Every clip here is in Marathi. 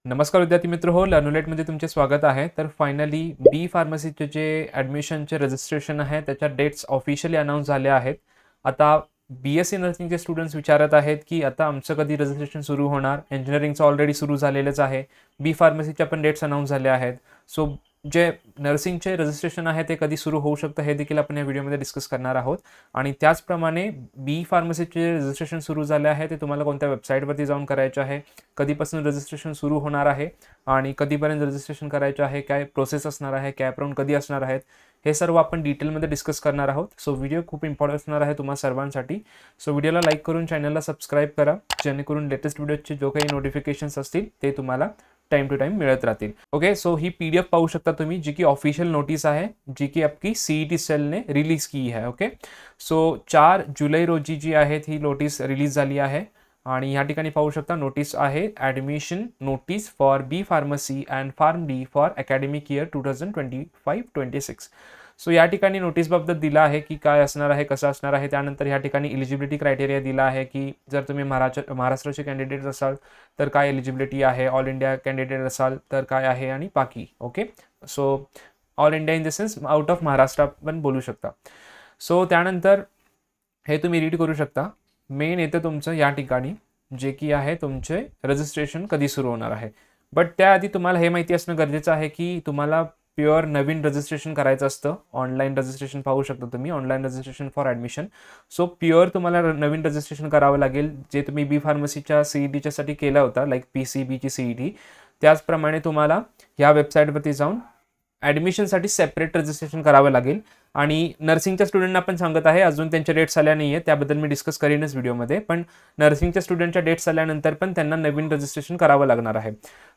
नमस्कार विद्यार्थी मित्र हो, लर्नोलेटमध्ये तुमचे स्वागत आहे. तर फायनली बी फार्मसीचे जे ॲडमिशनचे रजिस्ट्रेशन आहे त्याच्या डेट्स ऑफिशियली अनाऊन्स झाल्या आहेत. आता बी-एस-सी नर्सिंगचे स्टुडंट्स विचारत आहेत की आता आमचं कधी रजिस्ट्रेशन सुरू होणार. इंजिनिअरिंगचं ऑलरेडी सुरू झालेलंच आहे. बी फार्मसीच्या पण डेट्स अनाऊन्स झाल्या आहेत. सो जे नर्सिंगचे रजिस्ट्रेशन आहे ते कधी सुरू होऊ शकतं हे देखील आपण या व्हिडिओमध्ये डिस्कस करणार आहोत. आणि त्याचप्रमाणे बी फार्मसीचे रजिस्ट्रेशन सुरू झाले आहे ते तुम्हाला कोणत्या वेबसाईटवरती जाऊन करायचे आहे, कधीपासून रजिस्ट्रेशन सुरू होणार आहे आणि कधीपर्यंत रजिस्ट्रेशन करायचे आहे, काय प्रोसेस असणार आहे, कॅप राऊंड कधी असणार आहेत, हे सर्व आपण डिटेलमध्ये डिस्कस करणार आहोत. सो व्हिडिओ खूप इम्पॉर्टंट असणार आहे तुम्हा सर्वांसाठी. सो व्हिडिओला लाईक करून चॅनलला सबस्क्राईब करा, जेणेकरून लेटेस्ट व्हिडिओचे जो काही नोटिफिकेशन्स असतील ते तुम्हाला टाइम टू टाइम मिळत राहतील. ओके, सो ही PDF पाहू शकता तुम्ही, जी की ऑफिशियल नोटीस आहे, जी की आपकी CET सेलने रिलीज की है. ओके, सो 4 जुलै रोजी जी आहे ही नोटीस रिलीज झाली आहे आणि या ठिकाणी पाहू शकता नोटीस आहे admission notice for B pharmacy and pharm D for academic year 2025-26. So या ठिकाणी नोटीसबाबत दिला आहे की काय असणार आहे, कसं असणार आहे. त्यानंतर या ठिकाणी एलिजिबिलिटी क्रायटेरिया दिला आहे की जर तुम्ही महाराष्ट्राचे कॅन्डिडेट असाल तर काय एलिजिबिलिटी आहे, ऑल इंडिया कॅन्डिडेट असाल तर काय आहे आणि बाकी. Okay, so all India in the sense out of Maharashtra पण बोलू शकता. सो त्यानंतर हे तुम्ही रीड करू शकता. मेन येतं तुमचं या ठिकाणी जे की आहे तुमचे रजिस्ट्रेशन कधी सुरू होणार आहे. बट त्याआधी तुम्हाला हे माहिती असणं गरजेचं आहे की तुम्हाला प्युअर नवीन रजिस्ट्रेशन करायचं असतं. ऑनलाईन रजिस्ट्रेशन पाहू शकता तुम्ही, online registration for admission. So pure तुम्हाला नवीन रजिस्ट्रेशन करावं लागेल, जे तुम्ही बी फार्मसीच्या CETच्यासाठी केला होता, लाईक PCBची CET. त्याचप्रमाणे तुम्हाला ह्या वेबसाईटवरती जाऊन ॲडमिशनसाठी सेपरेट रजिस्ट्रेशन करावं लागेल. आणि नर्सिंगच्या स्टुडंटना पण सांगत आहे, अजून त्यांच्या डेट्स आल्या नाही आहे, त्याबद्दल मी डिस्कस करीनच व्हिडिओमध्ये. पण नर्सिंगच्या स्टुडंटच्या डेट्स आल्यानंतर पण त्यांना नवीन रजिस्ट्रेशन करावं लागणार आहे.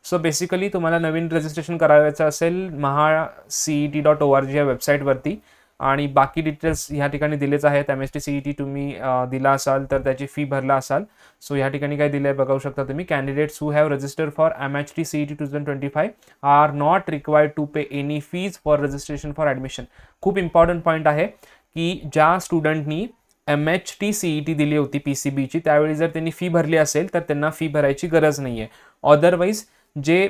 सो बेसिकली तुम्हाला नवीन रजिस्ट्रेशन करायचं असेल maha.cet.org या वेबसाईटवरती, आणि बाकी डिटेल्स ह्या ठिकाणी दिलेच आहेत. MST CET तुम्ही दिला असाल तर त्याची फी भरला असाल. सो ह्या ठिकाणी काय दिलं आहे बघू शकता तुम्ही. Candidates who have registered for MHT CET 2025 are not required to pay any fees for registration for admission. खूप इम्पॉर्टंट पॉईंट आहे की ज्या स्टुडंटनी MHT CET दिली होती PCBची, त्यावेळी जर त्यांनी फी भरली असेल तर त्यांना फी भरायची गरज नाही आहे. अदरवाईज जे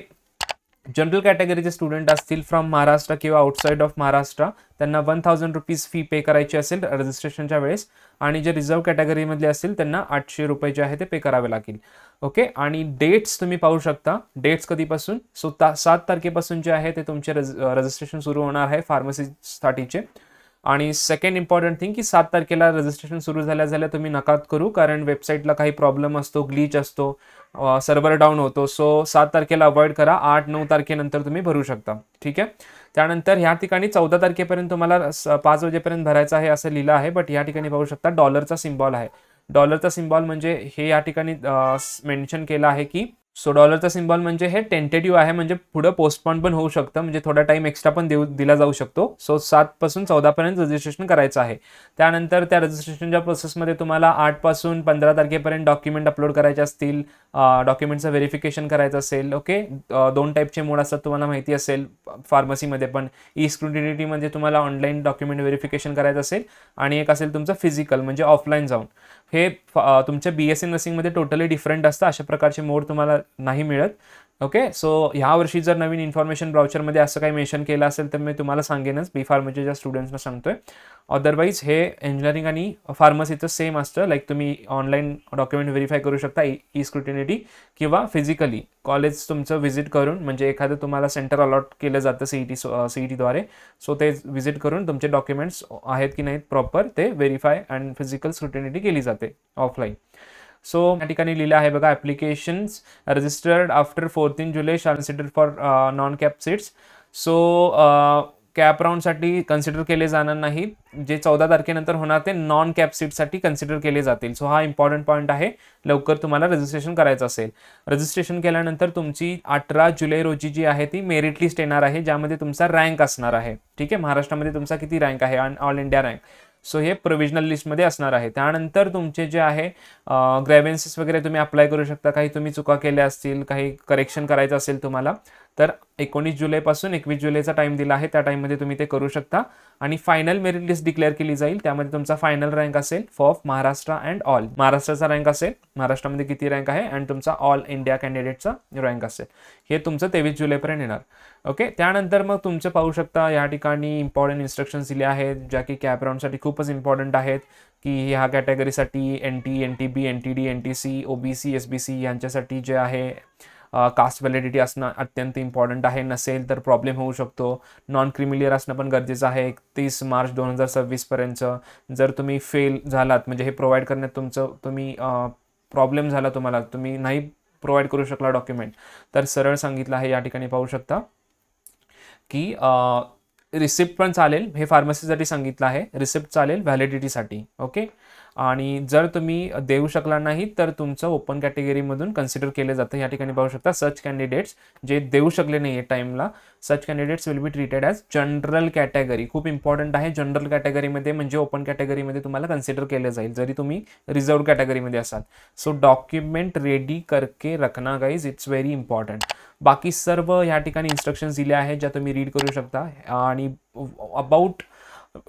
जनरल कॅटेगरीचे स्टुडंट असतील फ्रॉम महाराष्ट्र किंवा आउटसाईड ऑफ महाराष्ट्र, त्यांना 1000 रुपीज फी पे करायची असेल रजिस्ट्रेशनच्या वेळेस, आणि जे रिझर्व कॅटेगरीमधले असतील त्यांना 800 रुपये जे आहे ते पे करावे लागतील. ओके, आणि डेट्स तुम्ही पाहू शकता. डेट्स कधीपासून, सो 7 तारखेपासून जे आहे ते तुमचे रजिस्ट्रेशन सुरू होणार आहे फार्मसीसाठीचे. आणि सेकंड इम्पॉर्टंट थिंग की 7 तारखेला रजिस्ट्रेशन सुरू झाल्या तुम्ही नकात करू, कारण वेबसाईटला काही प्रॉब्लेम असतो, ग्लिच असतो, सर्व्हर डाऊन होतो. सो 7 तारखेला अवॉइड करा. 8-9 तारखेनंतर तुम्ही भरू शकता. ठीक आहे. त्यानंतर ह्या ठिकाणी 14 तारखेपर्यंत तुम्हाला 5 वाजेपर्यंत भरायचं आहे असं लिहिलं आहे. बट या ठिकाणी पाहू शकता डॉलरचा सिम्बॉल आहे. डॉलरचा सिम्बॉल म्हणजे हे या ठिकाणी मेन्शन केलं आहे की, सो डॉलरचा सिम्बॉल म्हणजे हे टेंटेटिव्ह आहे, म्हणजे पुढं पोस्टपोन पण होऊ शकतं, म्हणजे थोडा टाइम एक्स्ट्रा पण दिला जाऊ शकतो. सो 7 पासून 14 पर्यंत रजिस्ट्रेशन करायचं आहे. त्यानंतर त्या रजिस्ट्रेशनच्या प्रोसेसमध्ये तुम्हाला 8 पासून 15 तारखेपर्यंत डॉक्युमेंट अपलोड करायचे असतील, डॉक्युमेंटचं व्हेरिफिकेशन करायचं असेल. ओके, 2 टाईपचे मोड असतात तुम्हाला माहिती असेल फार्मसीमध्ये पण. ई-स्क्रुटिनिटी म्हणजे तुम्हाला ऑनलाईन डॉक्युमेंट व्हेरिफिकेशन करायचं असेल, आणि एक असेल तुमचं फिजिकल म्हणजे ऑफलाईन जाऊन. हे तुमच्या BSc नर्सिंगमध्ये टोटली डिफरंट असतं. अशा प्रकारचे मोड तुम्हाला नाही मिळत. ओके, सो ह्या वर्षी जर नवीन इन्फॉर्मेशन ब्राउचरमध्ये असं काही मेन्शन केलं असेल तर मी तुम्हाला सांगेनच, बी फार्मसीच्या स्टुडंट्सना सांगतोय. अदरवाईज हे इंजिनिअरिंग आणि फार्मसीचं सेम असतं. लाईक तुम्ही ऑनलाईन डॉक्युमेंट व्हेरीफाय करू शकता ई-स्क्रुटिनिटी, किंवा फिजिकली कॉलेज तुमचं व्हिजिट करून, म्हणजे एखादं तुम्हाला सेंटर अलॉट केलं जातं CETद्वारे. सो ते व्हिजिट करून तुमचे डॉक्युमेंट्स आहेत की नाहीत प्रॉपर ते व्हेरीफाय अँड फिजिकल स्क्रुटिनिटी केली जाते ऑफलाईन. सो या ठिकाणी लिहिलं आहे बघा, ॲप्लिकेशन्स रजिस्टर्ड आफ्टर 14 जुलै shall consider for non CAP seats. So CAP राऊंडसाठी कन्सिडर केले जाणार नाहीत. जे 14 तारखेनंतर होणार ते नॉन कॅप सीटसाठी कन्सिडर केले जातील. सो हा इम्पॉर्टंट पॉईंट आहे. लवकर तुम्हाला रजिस्ट्रेशन करायचं असेल, रजिस्ट्रेशन केल्यानंतर तुमची 18 जुलै रोजी जी आहे ती मेरिट लिस्ट येणार आहे, ज्यामध्ये तुमचा रँक असणार आहे. ठीक आहे, महाराष्ट्रामध्ये तुमचा किती रँक आहे, ऑल इंडिया रँक. सो हे प्रोव्हिजनल लिस्टमध्ये असणार आहे. त्यानंतर तुमचे जे आहे ग्रॅव्हन्सेस वगैरे तुम्ही अप्लाय करू शकता. काही तुम्ही चुका केल्या असतील, काही करेक्शन करायचं असेल तुम्हाला, तर 19 जुलैपासून 21 जुलैचा टाइम दिला आहे, त्या टाइममध्ये तुम्ही ते करू शकता. आणि फायनल मेरिट लिस्ट डिक्लेअर केली जाईल, त्यामध्ये तुमचा फायनल रँक असेल फॉर महाराष्ट्र अँड ऑल. महाराष्ट्राचा रँक असेल, महाराष्ट्रामध्ये किती रँक आहे, आणि तुमचा ऑल इंडिया कॅन्डिडेटचा रँक असेल. हे तुमचं 23 जुलैपर्यंत येणार. ओके, त्यानंतर मग तुमचं पाहू शकता या ठिकाणी इम्पॉर्टंट इन्स्ट्रक्शन्स दिले आहेत, ज्या की कॅप राऊंडसाठी खूपच इम्पॉर्टंट आहेत, की ह्या कॅटेगरीसाठी NT, NTB, NTD, NTC, OBC, SBC यांच्यासाठी जे आहे कास्ट व्हॅलिडिटी असणं अत्यंत इम्पॉर्टंट आहे. नसेल तर प्रॉब्लेम होऊ शकतो. नॉन क्रिमिलियर असणं पण गरजेचं आहे 31 मार्च 2026 पर्यंत. जर तुम्ही फेल झालात, म्हणजे हे प्रोव्हाइड करण्यात तुम्ही प्रॉब्लेम झाला, तुम्ही नाही प्रोव्हाइड करू शकला डॉक्युमेंट, तर सरळ सांगितलं आहे या ठिकाणी पाहू शकता की रिसिप्ट पण चालेल. हे फार्मसीसाठी सांगितलं आहे, रिसिप्ट चालेल व्हॅलिडिटीसाठी. ओके, आणि जर तुम्ही देऊ शकला नाही तर तुमचं ओपन कॅटेगरीमधून कन्सिडर केलं जातं. या ठिकाणी पाहू शकता सच कॅन्डिडेट्स जे देऊ शकले नाही टाइमला, such candidates will be treated as general category. खूप इम्पॉर्टंट आहे, जनरल कॅटेगरीमध्ये म्हणजे ओपन कॅटेगरीमध्ये तुम्हाला कन्सिडर केलं जाईल जरी तुम्ही रिझर्व्ड कॅटेगरीमध्ये असाल. सो डॉक्युमेंट रेडी करके रखना गाईज, इट्स व्हेरी इम्पॉर्टंट. बाकी सर्व या ठिकाणी इन्स्ट्रक्शन्स दिल्या आहेत ज्या तुम्ही रीड करू शकता. आणि अबाउट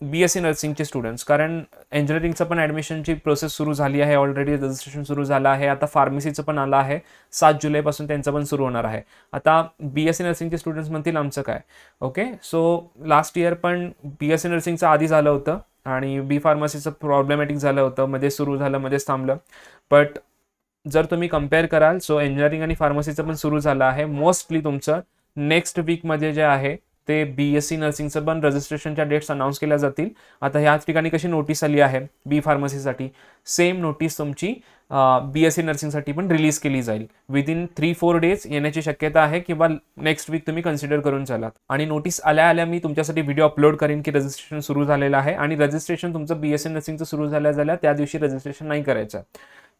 BSc नर्सिंगचे स्टुडंट्स, कारण इंजिनिअरिंगचं पण ॲडमिशनची प्रोसेस सुरू झाली आहे, ऑलरेडी रजिस्ट्रेशन सुरू झालं आहे. आता फार्मसीचं पण आलं आहे, 7 जुलैपासून त्यांचं पण सुरू होणार आहे. आता BSc नर्सिंगचे स्टुडंट्स म्हणतील आमचं काय. ओके, सो लास्ट इयर पण BSc नर्सिंगचं आधी झालं होतं आणि बी फार्मसीचं प्रॉब्लेमॅटिक झालं होतं, मध्ये सुरू झालं, मध्येच थांबलं. बट जर तुम्ही कम्पेअर कराल, सो इंजिनिअरिंग आणि फार्मसीचं पण सुरू झालं आहे. मोस्टली तुमचं नेक्स्ट वीकमध्ये जे आहे ते BSc नर्सिंगचं पण रजिस्ट्रेशनच्या डेट्स अनाऊन्स केल्या जातील. आता ह्याच ठिकाणी कशी नोटीस आली आहे बी फार्मसीसाठी, सेम नोटीस तुमची BSc नर्सिंगसाठी पण रिलीज केली जाईल. विदिन 3-4 डेज येण्याची शक्यता आहे, किंवा नेक्स्ट वीक तुम्ही कन्सिडर करून चालात. आणि नोटीस आल्या मी तुमच्यासाठी व्हिडिओ अपलोड करेन की रजिस्ट्रेशन सुरू झालेलं आहे. आणि रजिस्ट्रेशन तुमचं BSc नर्सिंगचं सुरू झाल्या त्या दिवशी रजिस्ट्रेशन नाही करायचं.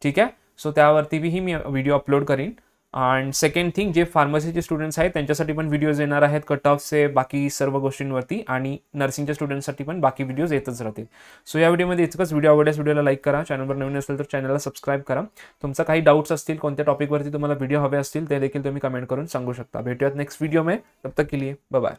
ठीक आहे, सो त्यावरती मी व्हिडिओ अपलोड करीन. अँड सेकंड थिंग, जे फार्मसीचे स्टुडंट्स आहेत त्यांच्यासाठी पण व्हिडिओज येणार आहेत कट ऑफचे, बाकी सर्व गोष्टींवरती. आणि नर्सिंगच्या स्टुडंट्ससाठी पण बाकी व्हिडिओज येतच राहतील. सो या व्हिडिओमध्ये इतकंच. व्हिडिओ आवडल्यास व्हिडिओला लाईक करा, चॅनलवर नवीन असेल तर चॅनलला सबस्क्राईब करा. तुमचा काही डाऊट्स असतील, कोणत्या टॉपिकवरती तुम्हाला व्हिडिओ हवे असतील, ते देखील तुम्ही कमेंट करून सांगू शकता. भेटूयात नेक्स्ट व्हिडिओ में, तब तक के लिए बाय बाय.